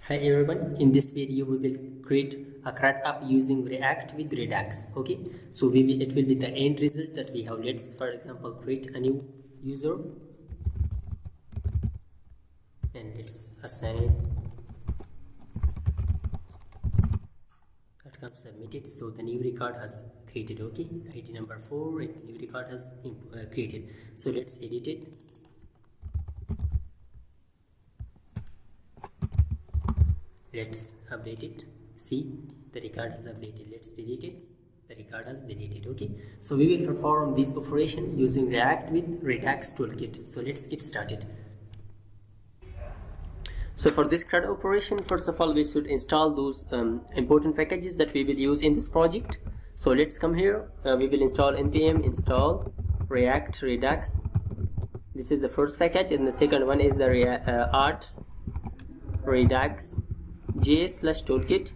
Hi everyone, in this video we will create a CRUD app using React with Redux. Okay, so it will be the end result that we have. Let's for example create a new user and let's assign outcome submitted. So the new record has created. Okay, ID number 4 and new record has created. So let's edit it. Let's update it. See, the record has updated. Let's delete it. The record has deleted. Okay, so we will perform this operation using React with Redux toolkit. So let's get started. So for this CRUD operation, first of all we should install those important packages that we will use in this project. So let's come here. We will install npm install React Redux. This is the first package, and the second one is the art Redux JS/toolkit.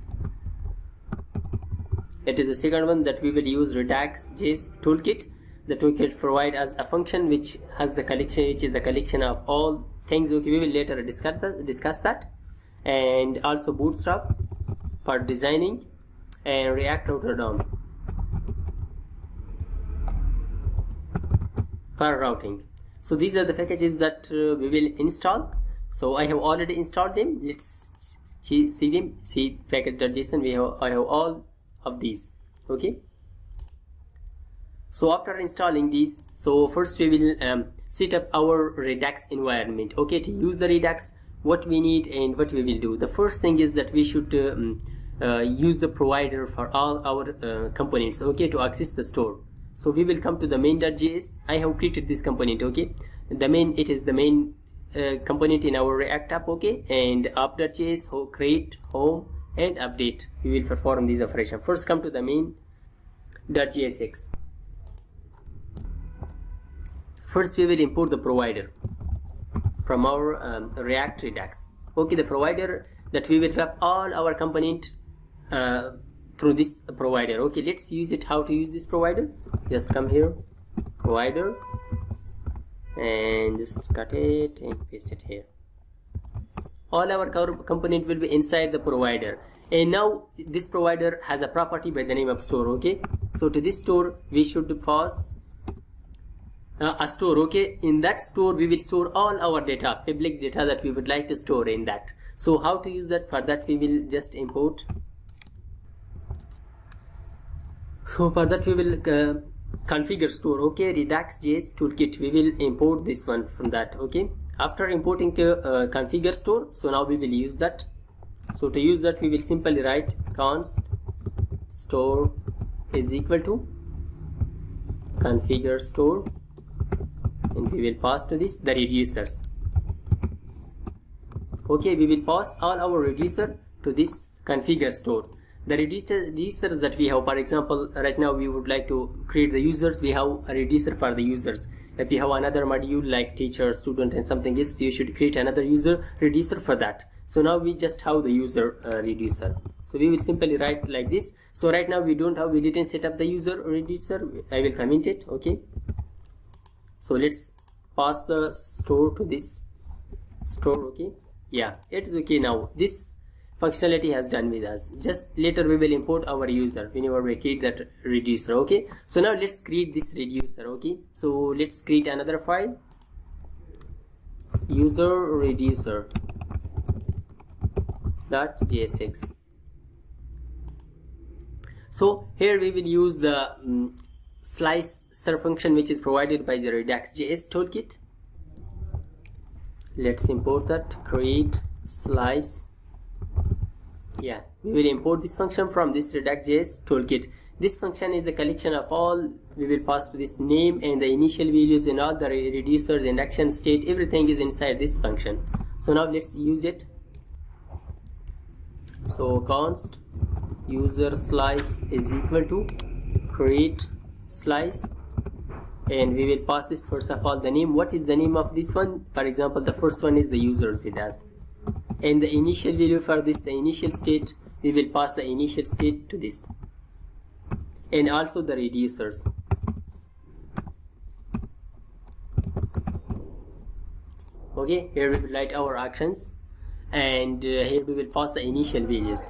It is the second one that we will use, Redux JS toolkit. The toolkit provides us a function which has the collection, which is the collection of all things. Okay, we will later discuss that. And also Bootstrap for designing and React Router DOM for routing. So these are the packages that we will install. So I have already installed them. Let's see them. See package.json. I have all of these. Okay, so after installing these, so first we will set up our Redux environment. Okay, to use the Redux, what we need and what we will do. The first thing is that we should use the provider for all our components, okay, to access the store. So we will come to the main.js. I have created this component. Okay, the main, it is the main component in our React app. Okay, and app.js, create, home and update. We will perform these operations. First come to the main.jsx. First we will import the provider from our React Redux. Okay, the provider that we will wrap all our component through this provider. Okay, let's use it. How to use this provider? Just come here, provider, and just cut it and paste it here. All our component will be inside the provider, and now this provider has a property by the name of store. Okay, so to this store we should pass a store. Okay, in that store we will store all our data, public data that we would like to store in that. So how to use that? For that we will just import. So for that we will configure store. Okay, Redux JS toolkit, we will import this one from that. Okay, after importing to configure store, so now we will use that. So to use that we will simply write const store is equal to configure store, and we will pass to this the reducers. Okay, we will pass all our reducer to this configure store. The reducers that we have, for example, right now we would like to create the users. We have a reducer for the users. If we have another module like teacher, student and something else, you should create another user reducer for that. So now we just have the user reducer. So we will simply write like this. So right now we didn't set up the user reducer. I will comment it. Okay, so let's pass the store to this store. Okay, yeah, it's okay. Now this functionality has done with us. Just later we will import our user whenever we create that reducer. Okay, so now let's create this reducer. Okay, so let's create another file, user reducer .jsx. so here we will use the slicer function which is provided by the Redux JS toolkit. Let's import that, create slice. Yeah, we will import this function from this Redux JS toolkit. This function is a collection of all. We will pass to this name and the initial values and all the reducers and action state. Everything is inside this function. So now let's use it. So const user slice is equal to create slice, and we will pass this first of all the name. What is the name of this one? For example, the first one is the user with us, and the initial value for this, the initial state, we will pass the initial state to this, and also the reducers. Okay, here we will write our actions, and here we will pass the initial values.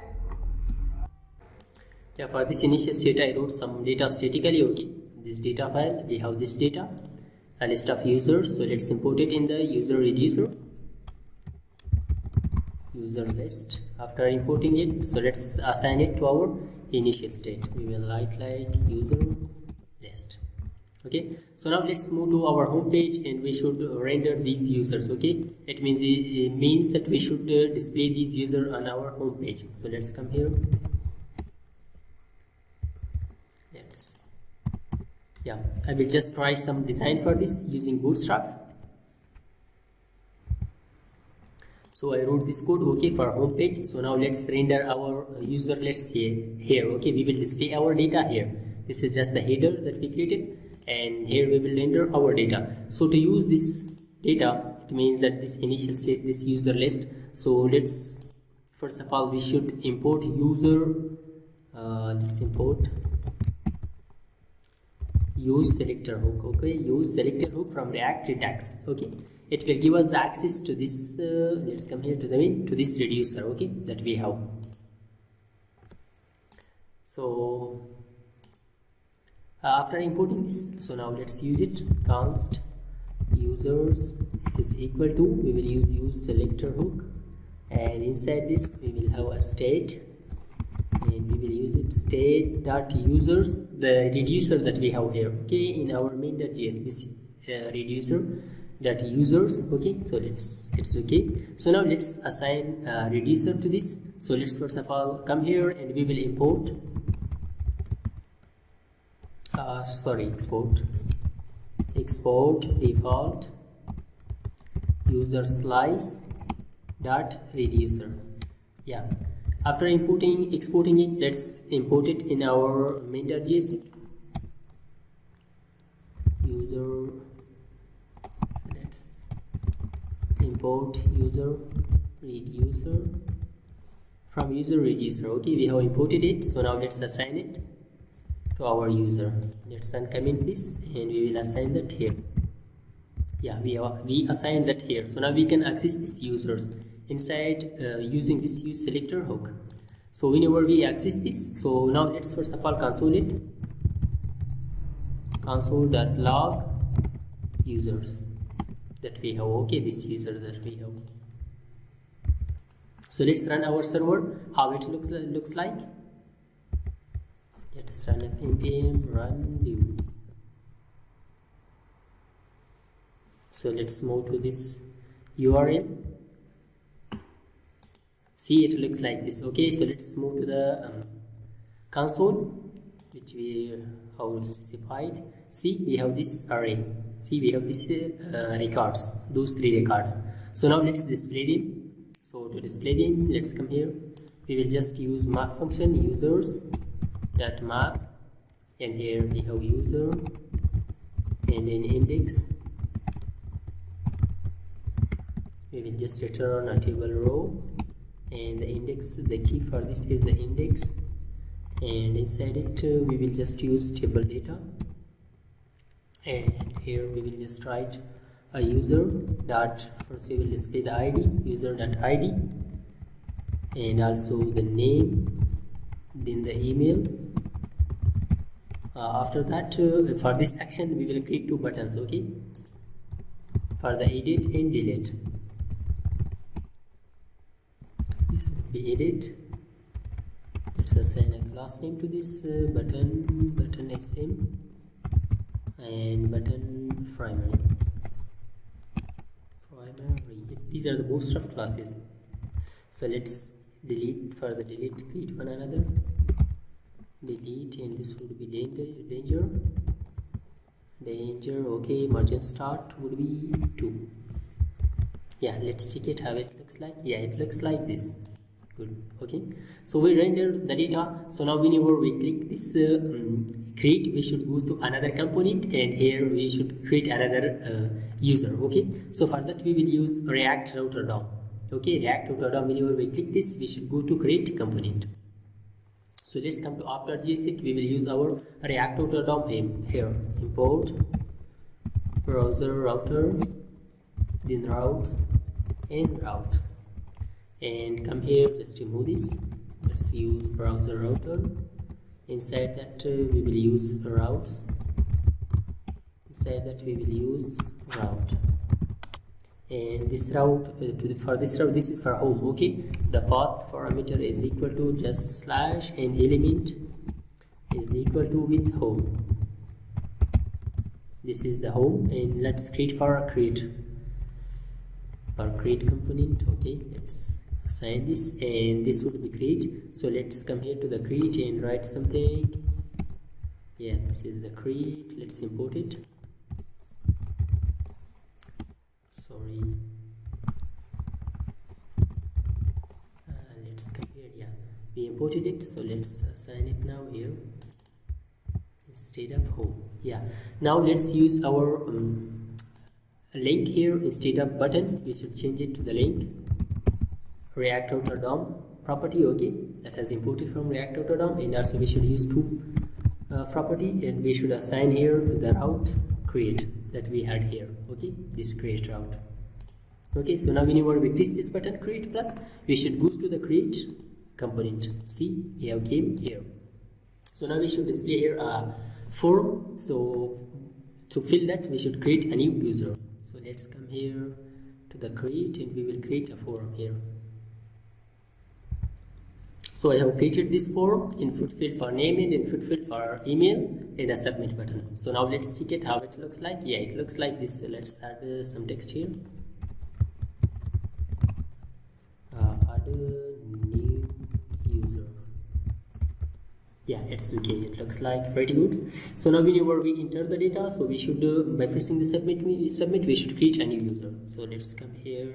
Yeah, for this initial state I wrote some data statically. Okay, this data file, we have this data, a list of users, so let's import it in the user reducer, user list. After importing it, so let's assign it to our initial state. We will write like user list. Okay, so now let's move to our home page and we should render these users. Okay, it means that we should display these users on our home page. So let's come here. Yeah, I will just try some design for this using Bootstrap. So I wrote this code, okay, for home page. So now let's render our user list here. Okay, we will display our data here. This is just the header that we created, and here we will render our data. So to use this data, it means that this initial state, this user list. So let's first of all we should import user. Let's import use selector hook. Okay, use selector hook from React-Redux. Okay, it will give us the access to this. Let's come here to the main, to this reducer. Okay, that we have. So after importing this, so now let's use it. Const users is equal to, we will use selector hook, and inside this we will have a state, and we will use it state.users, the reducer that we have here. Okay, in our main.js, this reducer dot users. Okay, so it's okay. So now let's assign a reducer to this. So let's first of all come here and we will import export default user slice dot reducer. Yeah, after exporting it, let's import it in our main.js. User, let's import user reducer from user reducer. Okay, we have imported it. So now let's assign it to our user. Let's uncomment this and we will assign that here. Yeah, we assigned that here. So now we can access these users inside using this use selector hook. So whenever we access this, so now let's first of all console it. Console.log users that we have. Okay, this user that we have. So let's run our server, how it looks like. Let's run it npm run do. So let's move to this URL. See, it looks like this. Okay, so let's move to the console, which we have specified. See, we have this array. See, we have this records, those 3 records. So now let's display them. So to display them, let's come here. We will just use map function users dot map, and here we have user and in index we will just return a table row, and the index, the key for this is the index, and inside it we will just use table data, and here we will just write a user dot, first we will display the id, user dot id, and also the name, then the email. After that, for this action we will create 2 buttons. Okay, for the edit and delete. This will be edit. Let's assign a class name to this button sm, and button primary. These are the Bootstrap classes. So let's delete, for the delete, create one another. Delete, and this would be danger. Okay, margin start would be 2. Yeah, let's check it how it looks like. Yeah, it looks like this. Good. Okay, so we rendered the data. So now whenever we click this create, we should go to another component, and here we should create another user. Okay, so for that we will use React router DOM. Okay, React router DOM, whenever we click this, we should go to create component. So let's come to app.js. We will use our React router DOM here. Import browser router, then routes and route, and come here, just remove this. Let's use browser router. Inside that we will use routes. Inside that we will use route, and this route for this route, this is for home. Okay, the path parameter is equal to just slash and element is equal to with home. This is the home, and let's create for a create component. Okay, let's assign this, and this would be create. So let's come here to the create and write something. Yeah, this is the create. Let's import it. Sorry, let's come here. Yeah, we imported it, so let's assign it now here instead of home. Yeah, now let's use our link here instead of button. We should change it to the link React-Router DOM property. Okay, that has imported from React-Router DOM, and also we should use two property, and we should assign here the route create that we had here. Okay, this create route. Okay, so now whenever we click this button create plus, we should go to the create component. See, we have came here. So now we should display here a form. So to fill that, we should create a new user. So let's come here to the create, and we will create a form here. So I have created this form, input field for name and input field for email, and a submit button. So now let's check it how it looks like. Yeah, it looks like this. So let's add some text here. Add a new user. Yeah, it's okay. It looks like pretty good. So now whenever we enter the data, so we should by pressing the submit, we should create a new user. So let's come here.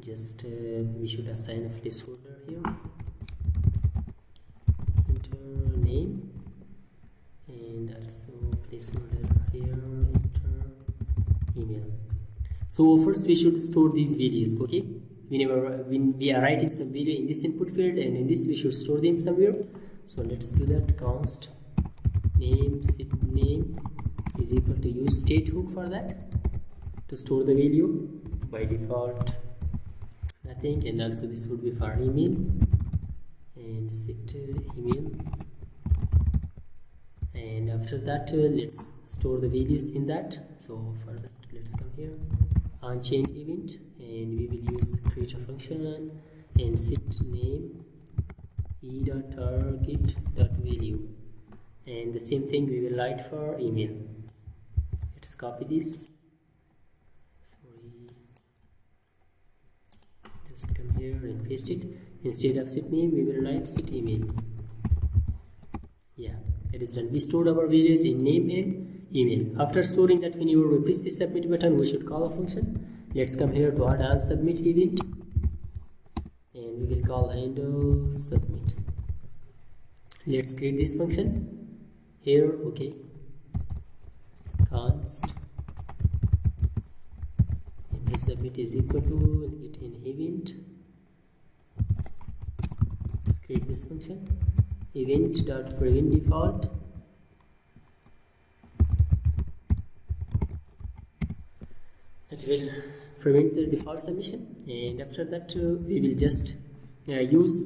Just we should assign a placeholder here. Name, and also placeholder here, enter email. So first we should store these values. Okay, when we are writing some value in this input field, and in this we should store them somewhere. So let's do that. Const name set name is equal to use state hook for that to store the value. By default nothing, and also this would be for email, and set email. And after that let's store the values in that. So for that, let's come here on change event, and we will use create a function and set name e.target.value, and the same thing we will write for email. Let's copy this. Sorry, just come here and paste it. Instead of set name, we will write set email. Yeah, it is done. We stored our values in name and email. After storing that, whenever we press the submit button, we should call a function. Let's come here to add a submit event, and we will call handle submit. Let's create this function here. Okay, const handle submit is equal to get in event. Let's create this function event.prevent default. It will prevent the default submission, and after that we will just use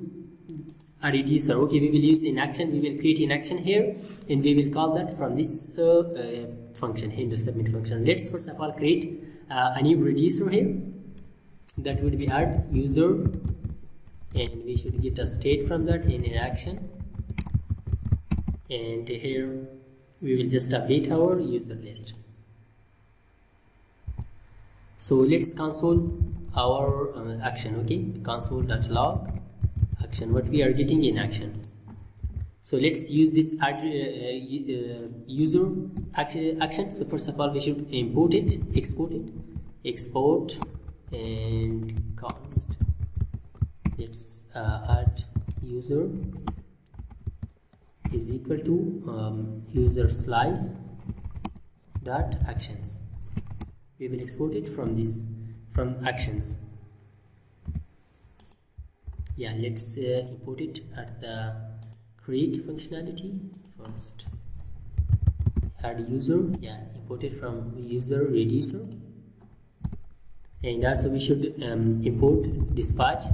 a reducer. Okay, we will use in action. We will create in action here, and we will call that from this function, handle submit function. Let's first of all create a new reducer here. That would be add user, and we should get a state from that in action. And here we will just update our user list. So let's console our action. Okay, console.log action, what we are getting in action. So let's use this add user action. So first of all, we should import it, export and const. Let's add user is equal to user slice dot actions. We will export it from this, from actions. Yeah, let's import it at the create functionality first. Add user, yeah, import it from user reducer. And also we should import dispatch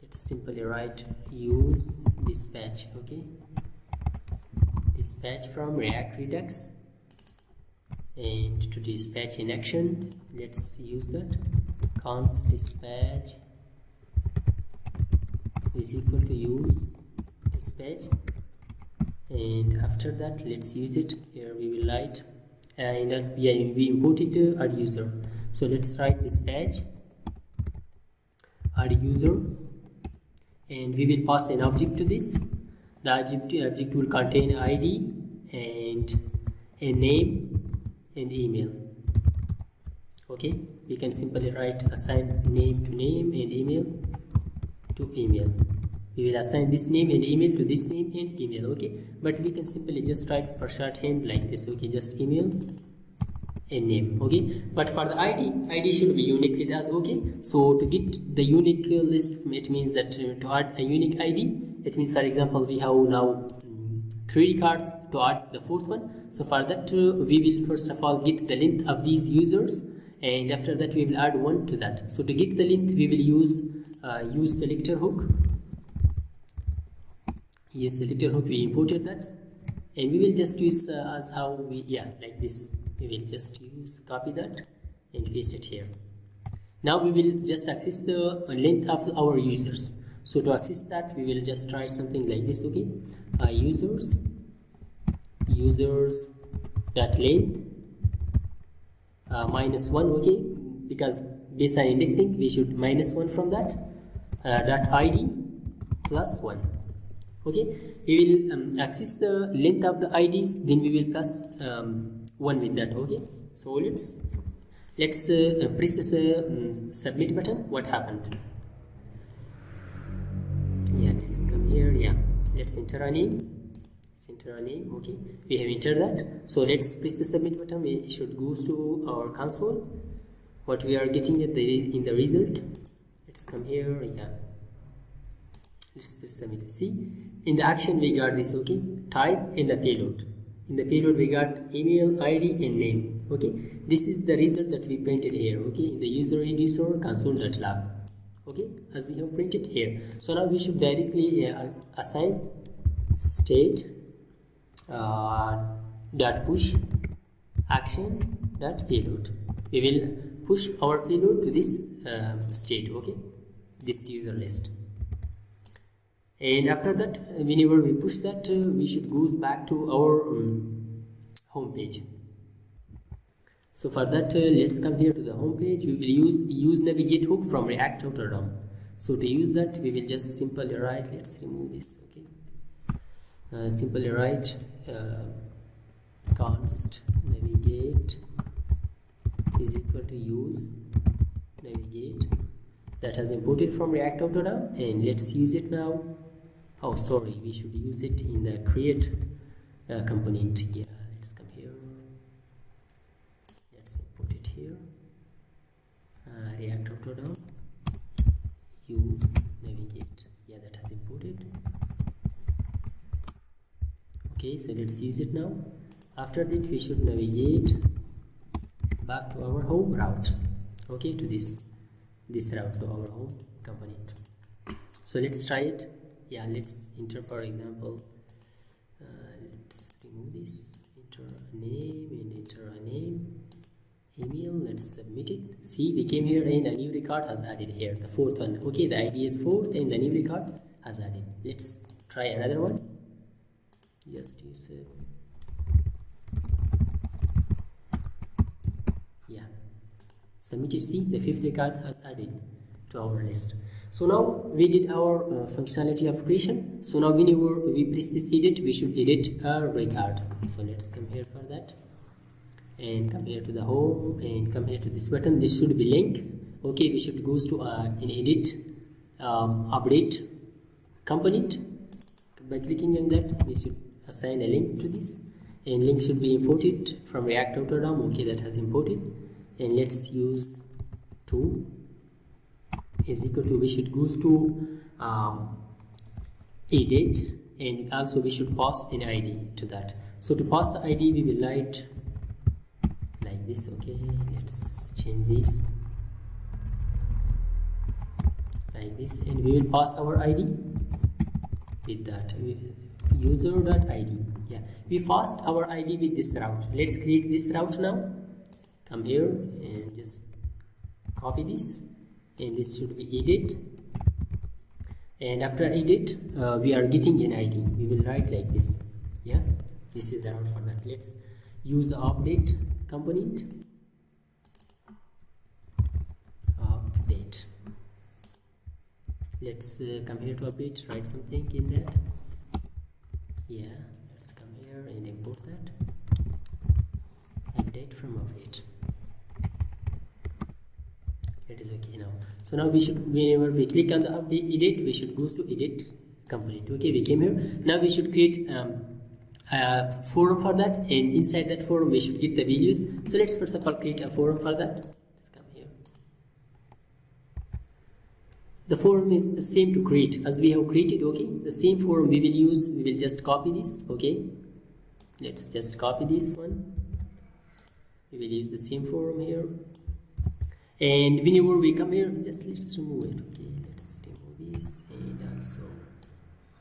let's simply write use dispatch. Okay, dispatch from React-Redux, and to dispatch in action, let's use that const dispatch is equal to use dispatch, and after that let's use it. Here we will write and we imported add user, so let's write dispatch add user, and we will pass an object to this. The object will contain ID and a name and email. Okay, we can simply write assign name to name and email to email. We will assign this name and email to this name and email. Okay, but we can simply just write per shorthand like this. Okay, just email and name. Okay, but for the ID should be unique with us. Okay, so to get the unique list, it means that to add a unique ID, it means, for example, we have now 3 records. To add the 4th one, so for that we will first of all get the length of these users, and after that we will add 1 to that. So to get the length, we will use selector hook. Use selector hook, we imported that, and we will just use as how we, like this, we will just use copy that and paste it here. Now we will just access the length of our users. So to access that, we will just write something like this. Okay, users dot length -1. Okay, because based on indexing we should -1 from that, dot ID +1. Okay, we will access the length of the IDs, then we will plus 1 with that. Okay, so let's press this submit button. What happened? Let's come here. Let's enter a name. Okay, we have entered that. So let's press the submit button. We should go to our console. What we are getting in the result. Let's come here. Let's press submit. See, in the action we got this. Okay, type in the payload. In the payload we got email, ID and name. Okay, this is the result that we printed here. Okay, in the user reducer console.log. Okay, as we have printed here. So now we should directly assign state dot push action dot payload. We will push our payload to this state. Okay, this user list, and after that, whenever we push that, we should go back to our home page. So for that, let's come here to the home page. We will use navigate hook from React-Redux. So to use that, we will just simply write, let's remove this. Okay, simply write const navigate is equal to use navigate, that has imported from React-Redux, and let's use it now. Oh, sorry, we should use it in the create component. Let's come here. Let's import it here. React-Redux use navigate. That has imported. Okay, so let's use it now. After that, we should navigate back to our home route. Okay, to this route, to our home component. So let's try it. Let's enter, for example, let's remove this, enter a name and enter a name, email. Let's submit it. See, we came here and a new record has added here, the 4th one. Okay, the ID is 4th and the new record has added. Let's try another one. Just use it. Submit it. See, the 5th record has added to our list. So now we did our functionality of creation. So now whenever we press this edit, we should edit a record. So let's come here for that, and come here to the home, and come here to this button. This should be link. Okay, we should go to in edit update component. By clicking on that, we should assign a link to this, and link should be imported from React-Redux. Okay, that has imported, and let's use 2 is equal to, we should go to edit, and also we should pass an ID to that. So to pass the ID, we will write like this. Okay, let's change this like this, and we will pass our ID with that user.id. Yeah, we passed our ID with this route. Let's create this route now. Come here and just copy this, and this should be edit, and after edit we are getting an ID. We will write like this. Yeah, this is the route for that. Let's use the update component. Update. Let's come here to update, write something in that. Yeah, let's come here and import that. Update from update. It is okay now. So now we should, whenever we click on the update edit, we should go to edit component. Okay, we came here. Now we should create a forum for that, and inside that forum we should get the values. So let's first of all create a forum for that. Let's come here. The forum is the same to create as we have created. Okay, the same forum we will use. We will just copy this. Okay, let's just copy this one. We will use the same forum here, and whenever we come here, just let's remove it. Okay, let's remove this, and also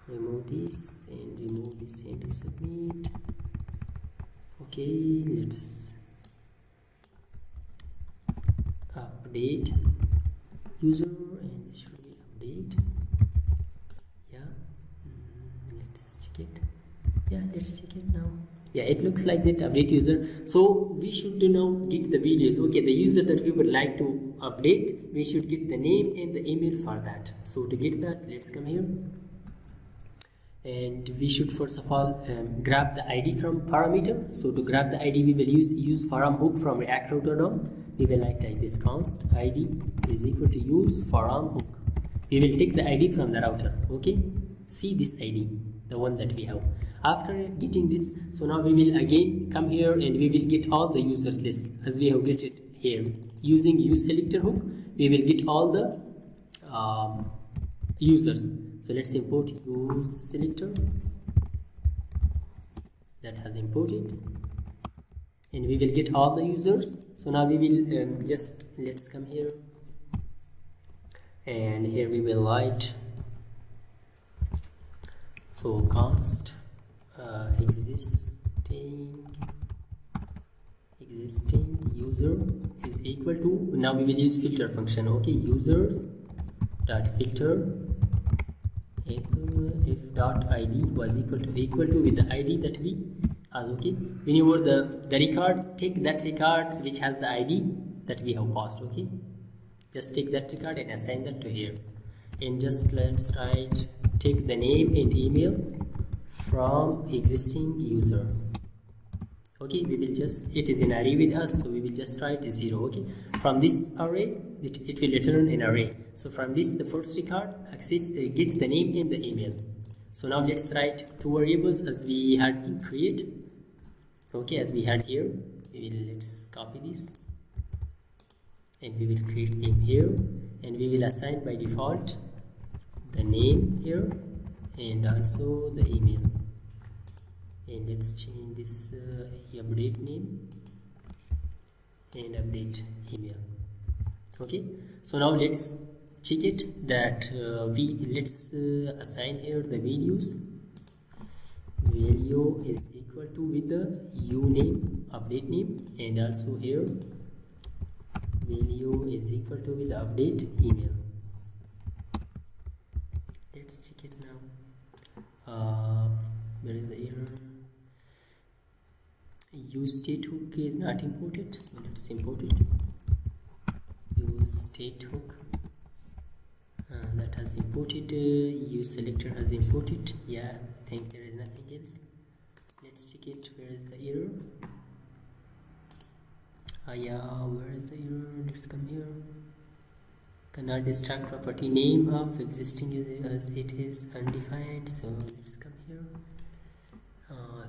remove this, and remove this, and submit. Okay, let's update user, and this should be update. Yeah, let's check it. Yeah, let's check it now. Yeah, it looks like that, update user. So we should now get the values. Okay, the user that we would like to update, we should get the name and the email for that. So to get that, let's come here, and we should first of all grab the ID from parameter. So to grab the ID, we will use forum hook from React Router. We will write like this: const ID is equal to use forum hook. We will take the ID from the router. Okay, see this ID, the one that we have. After getting this, so now we will again come here, and we will get all the users list as we have get it here. Using use selector hook, we will get all the users. So let's import use selector. That has imported, and we will get all the users. So now we will just, let's come here, and here we will write, so const existing user is equal to, now we will use filter function. Okay, users dot filter if dot id was equal to with the id that we as. Okay, whenever the record, take that record which has the id that we have passed. Okay, just take that record and assign that to here, and just let's write, take the name and email from existing user. Okay, we will just, it is an array with us, so we will just write 0. Okay, from this array it will return an array. So from this, the first record access get the name and the email. So now let's write two variables as we had in create. Okay, as we had here, we will, let's copy this, and we will create them here, and we will assign by default the name here and also the email. And let's change this update name and update email. Okay, so now let's check it that let's assign here the values. Value is equal to with the uname, update name, and also here value is equal to with the update email. Let's check it now. Where is the error? Use state hook is not imported, so let's import it. Use state hook, that has imported. Use selector has imported. Yeah, I think there is nothing else. Let's check it. Where is the error? Yeah, where is the error? Let's come here. Cannot distract property name of existing user as it is undefined. So let's come here.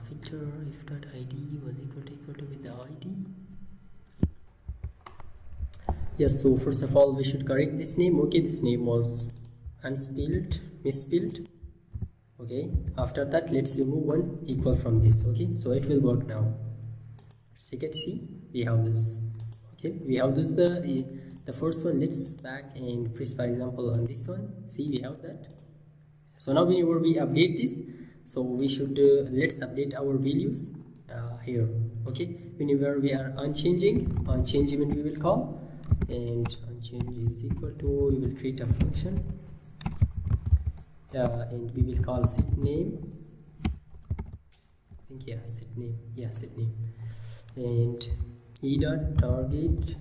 Filter if dot id was equal to with the id. Yes, so first of all we should correct this name. Okay, this name was misspelled. Okay, after that let's remove one equal from this. Okay, so it will work now. Let's check it. See, we have this. Okay, we have this the the first one, let's back and press for example on this one. See, we have that. So now whenever we update this, so we should let's update our values here. Okay, whenever we are unchanging event we will call, and unchange is equal to, we will create a function and we will call set name. I think set name, and e dot target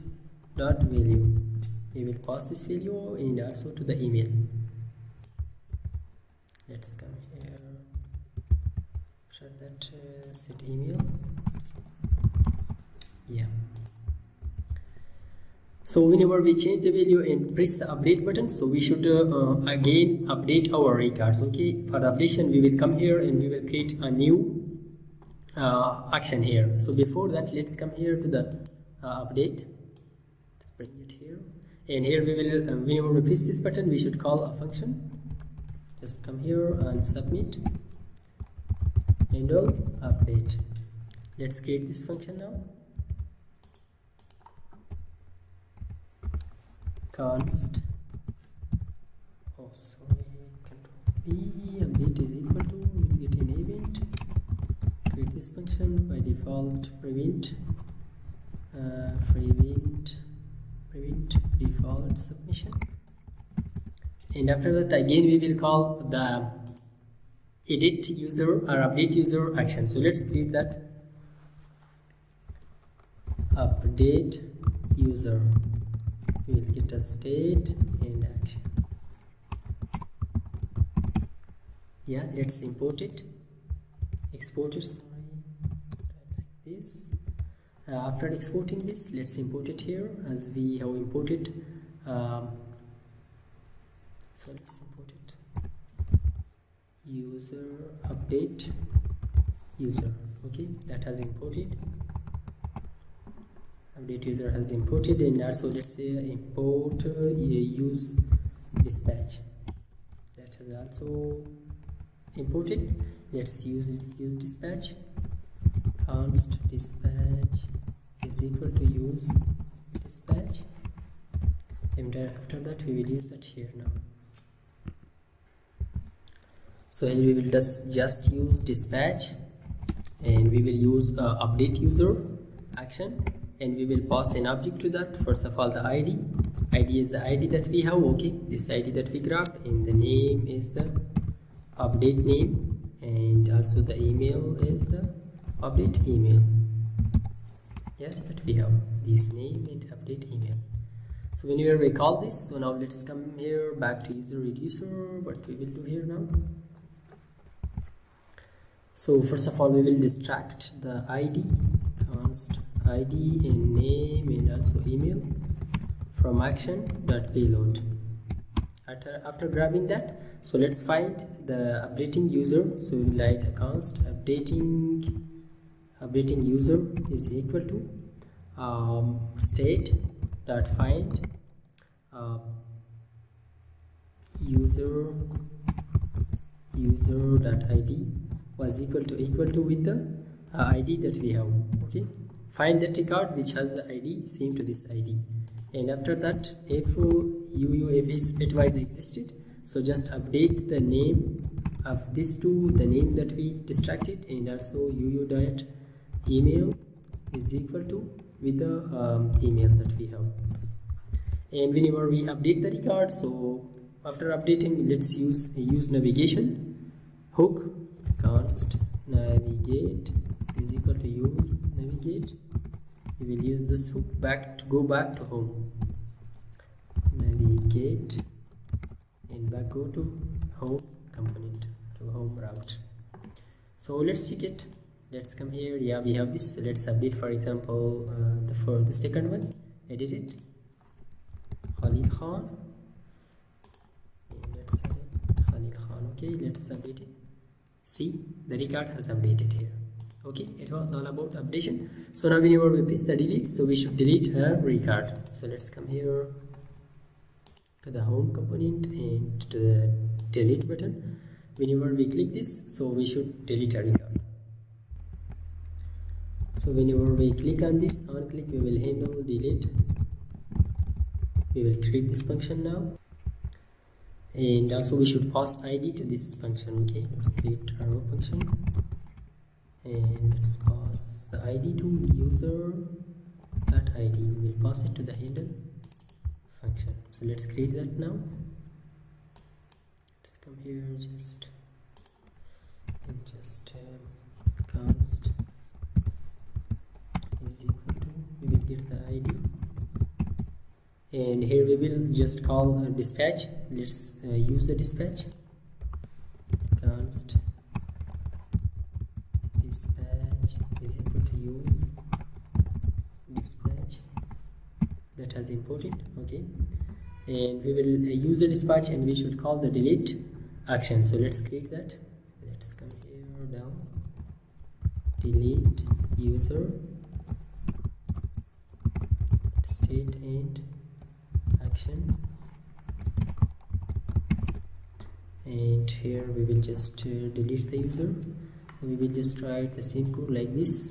dot value, we will pass this value and also to the email. Let's come here, after that set email. So whenever we change the value and press the update button, so we should again update our records. Okay, for the updation we will come here and we will create a new action here. So before that, let's come here to the update. Let's bring it here, and here we will whenever we press this button, we should call a function. Just come here and submit handle update. Let's create this function now. Const control V, update is equal to, we will get an event, create this function. By default prevent default submission, and after that again we will call the edit user or update user action. So let's create that update user. We will get a state and action. Let's import it, export it, like this. After exporting this, let's import it here as we have imported. So let's import it, user update user. Okay, that has imported. Update user has imported, and also let's say import use dispatch, that has also imported. Let's use dispatch. Const dispatch is equal to use dispatch, and after that we will use that here now. So here we will just use dispatch, and we will use update user action, and we will pass an object to that. First of all, the id is the id that we have. Okay, this id that we grabbed, and the name is the update name, and also the email is the update email. That we have this name and update email. So whenever we call this, so now let's come here back to user reducer. What we will do here now, so first of all we will distract the id, const id and name and also email from action.payload. After grabbing that, so let's find the updating user. So we will write const updating user is equal to state dot find user dot id was equal to with the id that we have. Okay, find that record which has the id same to this id, and after that if is bitwise existed, so just update the name of this to the name that we distracted, and also dot email is equal to with the email that we have. And whenever we update the record, so after updating, let's use navigation hook. Const navigate is equal to use navigate. We will use this hook to go back to home. Navigate and back go to home component, to home route. So let's check it. Let's come here. We have this. Let's update, for example, for the second one. Edit it, Khalid Khan, and let's edit Khalid Khan. Okay, let's update it. See, the record has updated here. Okay, it was all about updation. So now whenever we press the delete, so we should delete a record. So let's come here to the home component and to the delete button. Whenever we click this, so we should delete a record. So whenever we click on this, on click we will handle delete we will create this function now, and also we should pass id to this function. Okay, let's create a row function and let's pass the id to user.id. we will pass it to the handle function. So let's create that now. Let's come here, just const is equal to, we will get the id, and here we will just call a dispatch. Let's use the dispatch, const dispatch is equal to use dispatch that has imported. Okay, and we will use the dispatch, and we should call the delete action. So let's create that. Let's come here down, delete user state and action, and here we will just delete the user, and we will just write the same code like this,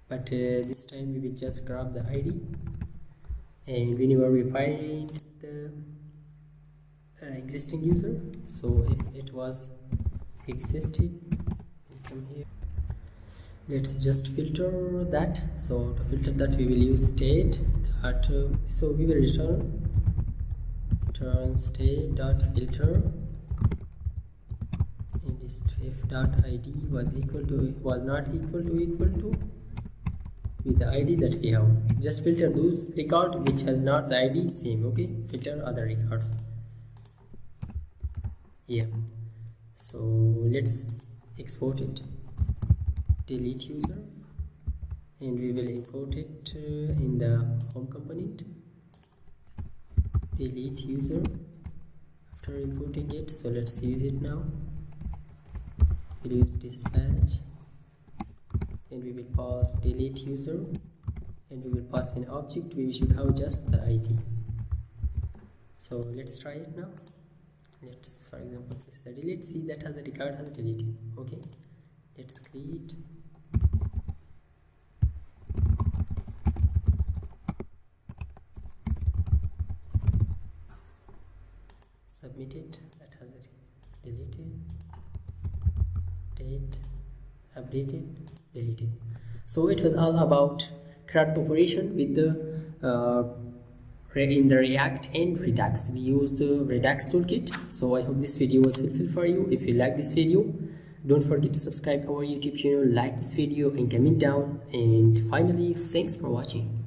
but this time we will just grab the id, and whenever we find the existing user, so if it was existed, we come here, let's just filter that. So to filter that, we will use state dot, so we will return state dot filter, and this if dot id was not equal to with the id that we have, just filter those record which has not the id same. Okay, filter other records. Yeah, so let's export it, delete user, and we will import it in the home component, delete user after importing it. So let's use it now. We'll use dispatch, and we will pass delete user, and we will pass an object. We should have just the id. So let's try it now. Let's, for example, press the delete. See, that has the record has deleted. Okay, let's create, submit it, that has it deleted, date, updated, deleted. So it was all about CRUD operation with the in the React and Redux. We use the Redux toolkit. So I hope this video was helpful for you. If you like this video, don't forget to subscribe our YouTube channel, like this video, and comment down. And finally, thanks for watching.